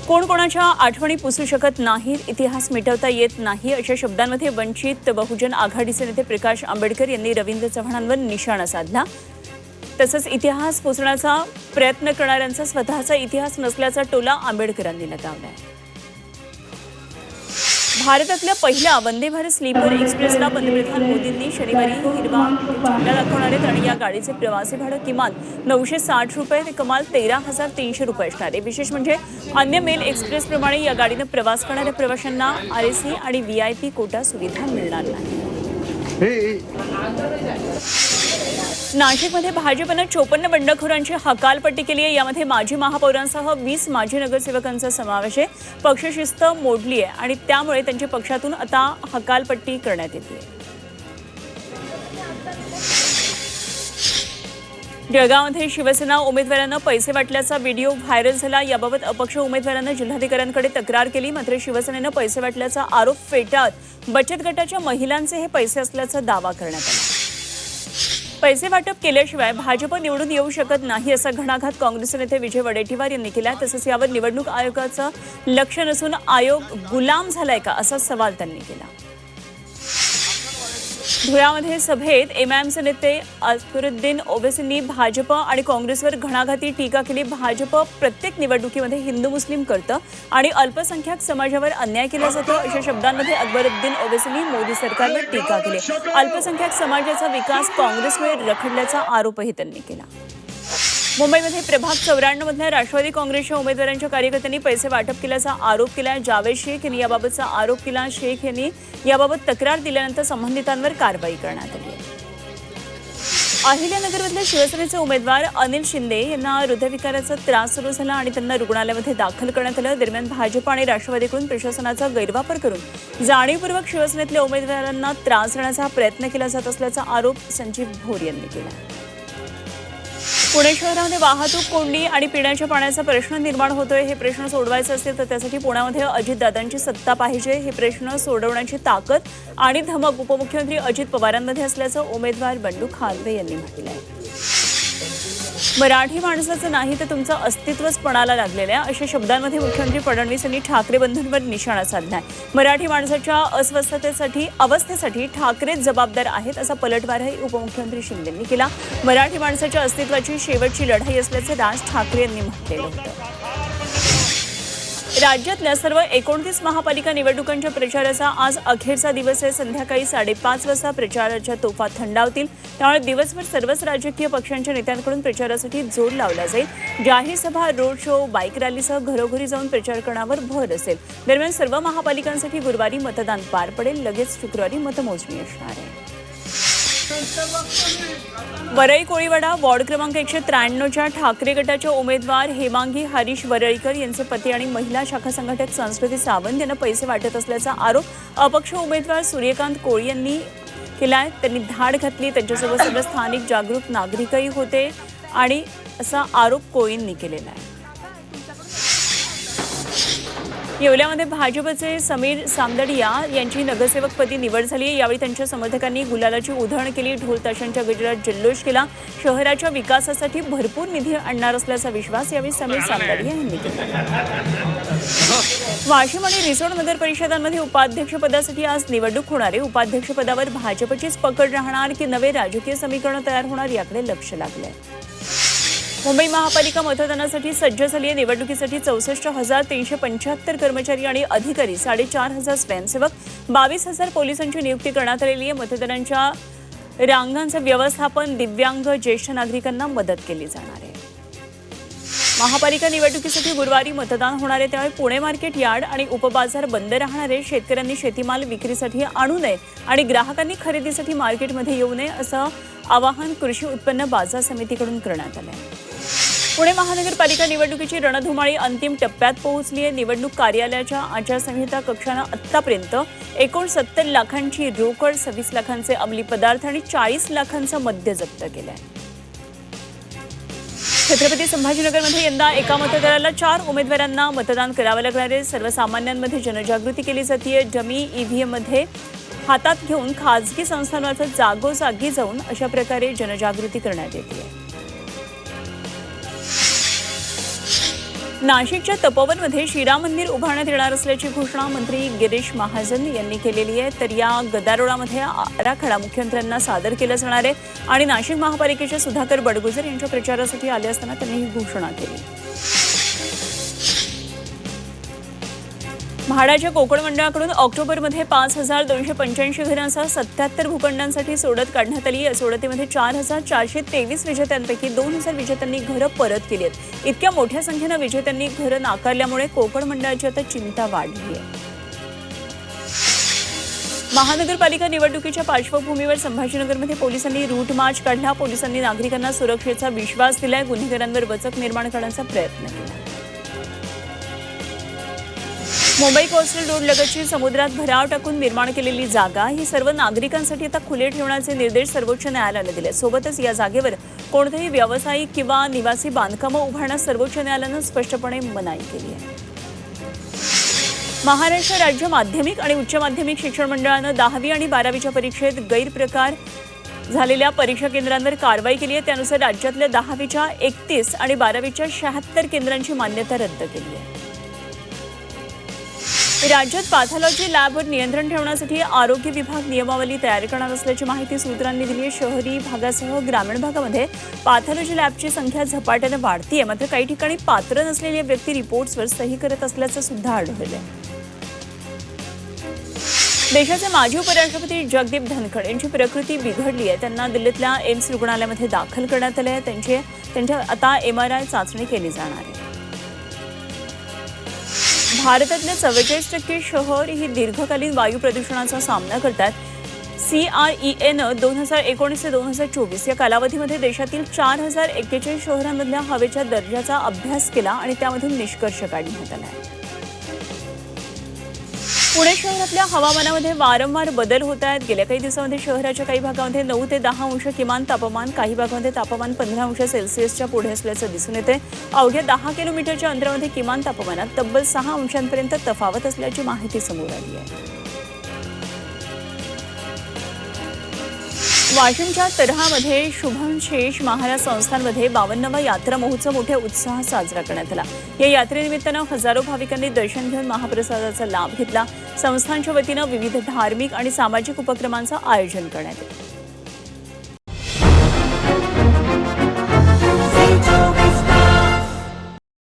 कोण कोणाच्या आठवणी पुसू शकत नाहीत, इतिहास मिटवता येत नाही अशा शब्दांमध्ये वंचित बहुजन आघाडीचे नेते प्रकाश आंबेडकर यांनी रवींद्र चव्हाणांवर निशाणा साधला. तसंच इतिहास पुसण्याचा प्रयत्न करणाऱ्यांचा स्वतःचा इतिहास नसल्याचा टोला आंबेडकरांनी लगावला. भारतातल्या पहिल्या वंदे भारत स्लीपर एक्सप्रेसला पंतप्रधान मोदींनी शनिवारी हिरवा झेंडा दाखवणार आहेत आणि या गाडीचे प्रवासी भाडं किमान 960 रुपये ते कमाल 13,300 रुपये असणार आहे. विशेष म्हणजे अन्य मेल एक्सप्रेसप्रमाणे या गाडीनं प्रवास करणाऱ्या प्रवाशांना आरएसी आणि VIP कोटा सुविधा मिळणार नाही. नाशिकमध्ये भाजपनं 54 बंडखोरांची हकालपट्टी केली आहे. यामध्ये माजी महापौरांसह 20 माजी नगरसेवकांचा समावेश आहे. पक्षशिस्त मोडली आहे आणि त्यामुळे त्यांच्या पक्षातून आता हकालपट्टी करण्यात येते. जळगावमध्ये शिवसेना उमेदवारांना पैसे वाटल्याचा व्हिडिओ व्हायरल झाला. याबाबत अपक्ष उमेदवारांना जिल्हाधिकाऱ्यांकडे तक्रार केली. मात्र शिवसेनेनं पैसे वाटल्याचा आरोप फेटाळत बचत गटाच्या महिलांचे हे पैसे असल्याचा दावा करण्यात आला. पैसे वाटप केल्याशिवाय भाजप निवडून येऊ शकत नाही असा घणाघात काँग्रेसचे नेते विजय वडेट्टीवार यांनी केला. तसंच यावर निवडणूक आयोगाचं लक्ष नसून आयोग गुलाम झालाय का असा सवाल त्यांनी केला. धुळ्यामध्ये सभेत MIMचे नेते असदुद्दीन ओवैसींनी भाजप आणि काँग्रेसवर घणाघाती टीका केली. भाजप प्रत्येक निवडणुकीमध्ये हिंदू मुस्लिम करतं आणि अल्पसंख्याक समाजावर अन्याय केला जातो अशा शब्दांमध्ये असदुद्दीन ओवैसींनी मोदी सरकारवर टीका केली. अल्पसंख्याक समाजाचा विकास काँग्रेसमुळे रखडल्याचा आरोपही त्यांनी केला. मुंबईमध्ये प्रभाग 94 मधल्या राष्ट्रवादी काँग्रेसच्या उमेदवारांच्या कार्यकर्त्यांनी पैसे वाटप केल्याचा आरोप केला. जावेद शेख यांनी याबाबतचा आरोप केला. शेख यांनी याबाबत तक्रार दिल्यानंतर संबंधितांवर कारवाई करण्यात आली. अहिल्यानगरमधल्या शिवसेनेचे उमेदवार अनिल शिंदे यांना हृदयविकाराचा त्रास सुरू झाला आणि त्यांना रुग्णालयामध्ये दाखल करण्यात आलं. दरम्यान भाजप आणि राष्ट्रवादीकडून प्रशासनाचा गैरवापर करून जाणीवपूर्वक शिवसेनेतल्या उमेदवारांना त्रास देण्याचा प्रयत्न केला जात असल्याचा आरोप संजीव भोर यांनी केला. पुणे शहरामध्ये वाहतूक कोंडी आणि पिण्याच्या पाण्याचा प्रश्न निर्माण होतोय. हे प्रश्न सोडवायचे असतील तर त्यासाठी पुण्यामध्ये अजितदादांची सत्ता पाहिजे. हे प्रश्न सोडवण्याची ताकद आणि धमक उपमुख्यमंत्री अजित पवारांमध्ये असल्याचं उमेदवार बंडू खालवे यांनी म्हटलं आहे. मराठी माणसाचं नाही तर तुमचं अस्तित्वच पणाला लागलेल्या अशा शब्दांमध्ये मुख्यमंत्री फडणवीस यांनी ठाकरे बंधूंवर निशाणा साधलाय. मराठी माणसाच्या अवस्थेसाठी ठाकरेच जबाबदार आहेत असा पलटवारही उपमुख्यमंत्री शिंदेंनी केला. मराठी माणसाच्या अस्तित्वाची शेवटची लढाई असल्याचे राज ठाकरे यांनी म्हटलेलं होतं. राज्यातल्या सर्व 29 महापालिका निवडणुकांच्या प्रचाराचा आज अखेरचा दिवस आहे. संध्याकाळी 5:30 वाजता प्रचाराच्या तोफा थंडावतील. त्यामुळे दिवसभर सर्वच राजकीय पक्षांच्या नेत्यांकडून प्रचारासाठी जोर लावला जाईल. जाहीर सभा, रोड शो, बाईक रॅलीसह घरोघरी जाऊन प्रचार करण्यावर भर असेल. दरम्यान सर्व महापालिकांसाठी गुरुवारी मतदान पार पडेल. लगेच शुक्रवारी मतमोजणी असणार आहे. वरळी कोळीवाडा वॉर्ड क्रमांक 193च्या ठाकरे गटाच्या उमेदवार हेमांगी हरीश वरळीकर यांचे पती आणि महिला शाखा संघटक संस्कृती सावंत यांना पैसे वाटत असल्याचा आरोप अपक्ष उमेदवार सूर्यकांत कोळी यांनी केलाय. त्यांनी धाड घातली. त्यांच्यासोबत सर्व स्थानिक जागरूक नागरिकही होते आणि असा आरोप कोळींनी केलेला आहे. येवल्यामध्ये भाजपचे समीर सामदडिया यांची नगरसेवकपदी निवड झाली. यावेळी त्यांच्या समर्थकांनी गुलालाची उधळण केली. ढोल ताशांच्या गजरात जल्लोष केला. शहराच्या विकासासाठी भरपूर निधी आणणार असल्याचा विश्वास यावेळी समीर सामदडिया यांनी केला. वाशिम आणि रिसोड नगर परिषदांमध्ये उपाध्यक्षपदासाठी आज निवडणूक होणार आहे. उपाध्यक्षपदावर भाजपचीच पकड राहणार की नवे राजकीय समीकरण तयार होणार याकडे लक्ष लागलंय. मुंबई महापालिका मतदानासाठी सज्ज झाली आहे. निवडणुकीसाठी 64,375 कर्मचारी आणि अधिकारी, 4,500 स्वयंसेवक, 22,000 पोलिसांची नियुक्ती करण्यात आलेली आहे. मतदानांच्या रांगांचं व्यवस्थापन, दिव्यांग, ज्येष्ठ नागरिकांना मदत केली जाणार आहे. महापालिका निवडणुकीसाठी गुरुवारी मतदान होणार आहे. त्यामुळे पुणे मार्केट यार्ड आणि उपबाजार बंद राहणार आहे. शेतकऱ्यांनी शेतीमाल विक्रीसाठी आणू नये आणि ग्राहकांनी खरेदीसाठी मार्केटमध्ये येऊ नये असं आवाहन कृषी उत्पन्न बाजार समितीकडून करण्यात आलं आहे. पुणे महानगरपालिका निवडणुकीची रणधुमाळी अंतिम टप्प्यात पोहोचली आहे. निवडणूक कार्यालयाच्या आचारसंहिता कक्षानं आत्तापर्यंत एकूण 70 लाखांची रोकड, 26 लाखांचे अंमली पदार्थ आणि 40 लाखांचं मद्य जप्त केलं आहे. छत्रपती संभाजीनगरमध्ये यंदा एका मतदाराला 4 उमेदवारांना मतदान करावं लागणार आहे. सर्वसामान्यांमध्ये जनजागृती केली जाते. डमी EVMमध्ये हातात घेऊन खासगी संस्थांमार्फत जागोजागी जाऊन अशा प्रकारे जनजागृती करण्यात येते. नाशिकच्या तपोवनमध्ये श्रीराम मंदिर उभारण्यात येणार असल्याची घोषणा मंत्री गिरीश महाजन यांनी केलेली आहे. तर या गदारोळामध्ये आराखडा मुख्यमंत्र्यांना सादर केला जाणार आहे आणि नाशिक महापालिकेचे सुधाकर बडगुजर यांच्या प्रचारासाठी आले असताना त्यांनी ही घोषणा केली. म्हाडाच्या कोकण मंडळाकडून ऑक्टोबरमध्ये 5,285 घरांसह 77 भूखंडांसाठी सोडत काढण्यात आली. या सोडतीमध्ये 4,423 विजेत्यांपैकी 2,000 विजेत्यांनी घरं परत केली आहेत. इतक्या मोठ्या संख्येनं विजेत्यांनी घरं नाकारल्यामुळे कोकण मंडळाची आता चिंता वाढली आहे. महानगरपालिका निवडणुकीच्या पार्श्वभूमीवर संभाजीनगरमध्ये पोलिसांनी रूट मार्च काढला. पोलिसांनी नागरिकांना सुरक्षेचा विश्वास दिलाय. गुन्हेगारांवर वचक निर्माण करण्याचा प्रयत्न केला. मुंबई कोस्टल रोड लगतची समुद्रात भराव टाकून निर्माण केलेली जागा ही सर्व नागरिकांसाठी आता खुले ठेवण्याचे निर्देश सर्वोच्च न्यायालयाने दिले. सोबतच या जागेवर कोणतेही व्यावसायिक किंवा निवासी बांधकामं उभारण्यास सर्वोच्च न्यायालयानं स्पष्टपणे मनाई केली आहे. महाराष्ट्र राज्य माध्यमिक आणि उच्च माध्यमिक शिक्षण मंडळानं 10वी आणि 12वीच्या परीक्षेत गैरप्रकार झालेल्या परीक्षा केंद्रांवर कारवाई केली आहे. त्यानुसार राज्यातल्या 10वीच्या 31 आणि 12वीच्या 76 केंद्रांची मान्यता रद्द केली आहे. राज्यात पॅथॉलॉजी लॅबवर नियंत्रण ठेवण्यासाठी आरोग्य विभाग नियमावली तयार करणार असल्याची माहिती सूत्रांनी दिली आहे. शहरी भागासह ग्रामीण भागामध्ये पॅथॉलॉजी लॅबची संख्या झपाट्याने वाढतीये. मात्र काही ठिकाणी पात्र नसलेल्या व्यक्ती रिपोर्ट्सवर सही करत असल्याचं सुद्धा आढळलं आहे. देशाचे माजी उपराष्ट्रपती जगदीप धनखड यांची प्रकृती बिघडली आहे. त्यांना दिल्लीतल्या एम्स रुग्णालयामध्ये दाखल करण्यात आले आहे. त्यांच्या आता MRI चाचणी केली जाणार आहे. भारतातले 44% शहर ही दीर्घकालीन वायू प्रदूषणाचा सामना करतात. CREAनं 2019 ते 2024 या कालावधीमध्ये देशातील 4,041 शहरांमधल्या हवेच्या दर्जाचा अभ्यास केला आणि त्यामधून निष्कर्ष काढण्यात आला. पुणे शहरातल्या हवामानामध्ये वारंवार बदल होत आहेत. गेल्या काही दिवसांमध्ये शहराच्या काही भागामध्ये 9 ते 10 अंश किमान तापमान, काही भागामध्ये तापमान 15 अंश सेल्सिअसच्या पुढे असल्याचं दिसून येते. अवघ्या 10 किलोमीटरच्या अंतरामध्ये किमान तापमानात तब्बल 6 अंशांपर्यंत तफावत असल्याची माहिती समोर आली आहे. वाशिमच्या तर्हामध्ये शुभमशेष महाराज संस्थानमध्ये 52वा यात्रा महोत्सव मोठ्या उत्साहात साजरा करण्यात आला. या यात्रेनिमित्तानं हजारो भाविकांनी दर्शन घेऊन महाप्रसादाचा लाभ घेतला. संस्थानच्या वतीनं विविध धार्मिक आणि सामाजिक उपक्रमांचं आयोजन करण्यात आलं.